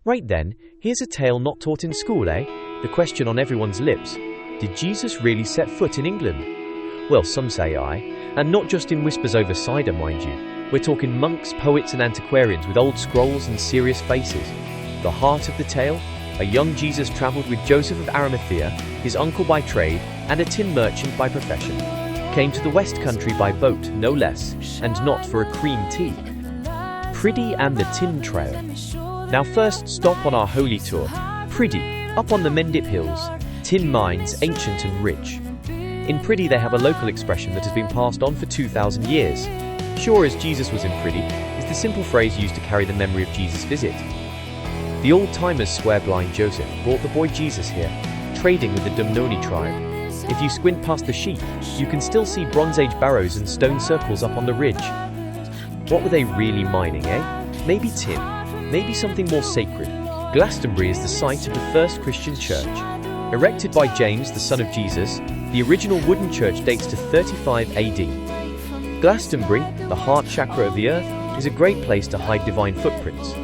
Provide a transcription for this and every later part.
Right then, here's a tale not taught in school, eh? The question on everyone's lips. Did Jesus really set foot in England? Well, some say aye, and not just in whispers over cider, mind you. We're talking monks, poets and antiquarians with old scrolls and serious faces. The heart of the tale? A young Jesus travelled with Joseph of Arimathea, his uncle by trade, and a tin merchant by profession. Came to the West Country by boat, no less, and not for a cream tea. Priddy and the Tin Trail. Now first stop on our holy tour. Priddy, up on the Mendip Hills. Tin mines, ancient and rich. In Priddy they have a local expression that has been passed on for 2,000 years. Sure as Jesus was in Priddy is the simple phrase used to carry the memory of Jesus' visit. The old-timers swear blind Joseph brought the boy Jesus here, trading with the Dumnoni tribe. If you squint past the sheep, you can still see Bronze Age barrows and stone circles up on the ridge. What were they really mining, eh? Maybe tin, maybe something more sacred. Glastonbury is the site of the first Christian church. Erected by James, the son of Jesus, the original wooden church dates to 35 AD. Glastonbury, the heart chakra of the earth, is a great place to hide divine footprints.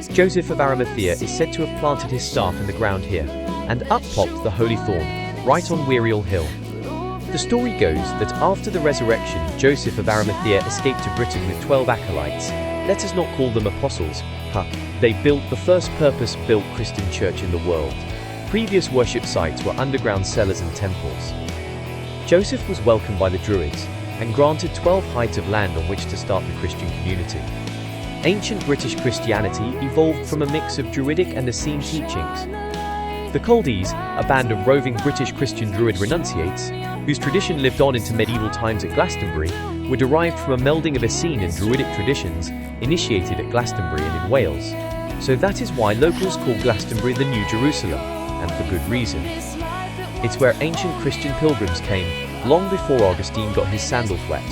Joseph of Arimathea is said to have planted his staff in the ground here, and up popped the holy thorn, right on Wearial Hill. The story goes that after the resurrection, Joseph of Arimathea escaped to Britain with 12 acolytes. Let us not call them apostles. They built the first purpose-built Christian church in the world. Previous worship sites were underground cellars and temples. Joseph was welcomed by the Druids and granted 12 heights of land on which to start the Christian community. Ancient British Christianity evolved from a mix of Druidic and Essene teachings. The Culdees, a band of roving British Christian Druid renunciates, whose tradition lived on into medieval times at Glastonbury, were derived from a melding of Essene and Druidic traditions initiated at Glastonbury and in Wales. So that is why locals call Glastonbury the New Jerusalem, and for good reason. It's where ancient Christian pilgrims came, long before Augustine got his sandals wet.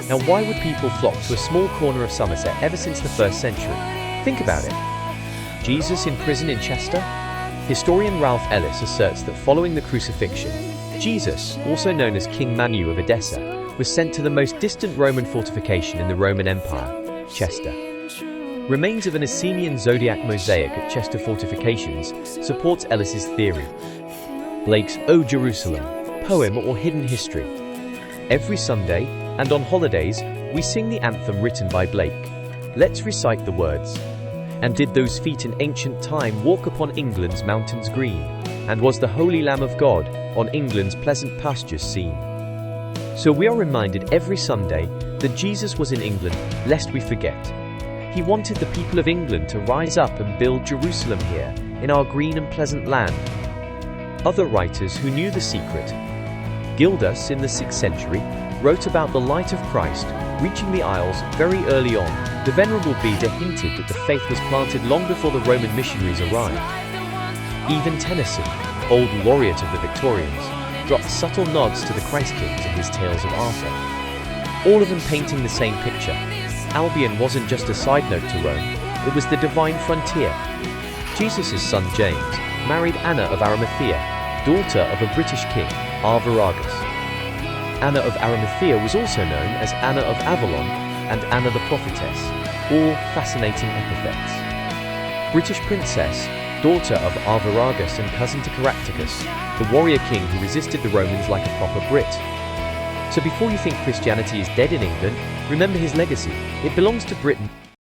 Now why would people flock to a small corner of Somerset ever since the 1st century? Think about it. Jesus in prison in Chester? Historian Ralph Ellis asserts that following the crucifixion, Jesus, also known as King Manu of Edessa, was sent to the most distant Roman fortification in the Roman Empire, Chester. Remains of an Essenian zodiac mosaic at Chester fortifications supports Ellis's theory. Blake's O Jerusalem, poem or hidden history. Every Sunday, and on holidays, we sing the anthem written by Blake. Let's recite the words. And did those feet in ancient time walk upon England's mountains green? And was the Holy Lamb of God on England's pleasant pastures seen? So we are reminded every Sunday that Jesus was in England, lest we forget. He wanted the people of England to rise up and build Jerusalem here, in our green and pleasant land. Other writers who knew the secret, Gildas in the 6th century, wrote about the light of Christ reaching the Isles very early on. The Venerable Beda hinted that the faith was planted long before the Roman missionaries arrived. Even Tennyson, old laureate of the Victorians, dropped subtle nods to the Christ Kings in his Tales of Arthur. All of them painting the same picture. Albion wasn't just a side note to Rome, it was the divine frontier. Jesus' son James married Anna of Arimathea, daughter of a British king, Arviragus. Anna of Arimathea was also known as Anna of Avalon and Anna the Prophetess, all fascinating epithets. British princess, daughter of Arviragus and cousin to Caractacus, the warrior king who resisted the Romans like a proper Brit. So before you think Christianity is dead in England, remember his legacy. It belongs to Britain.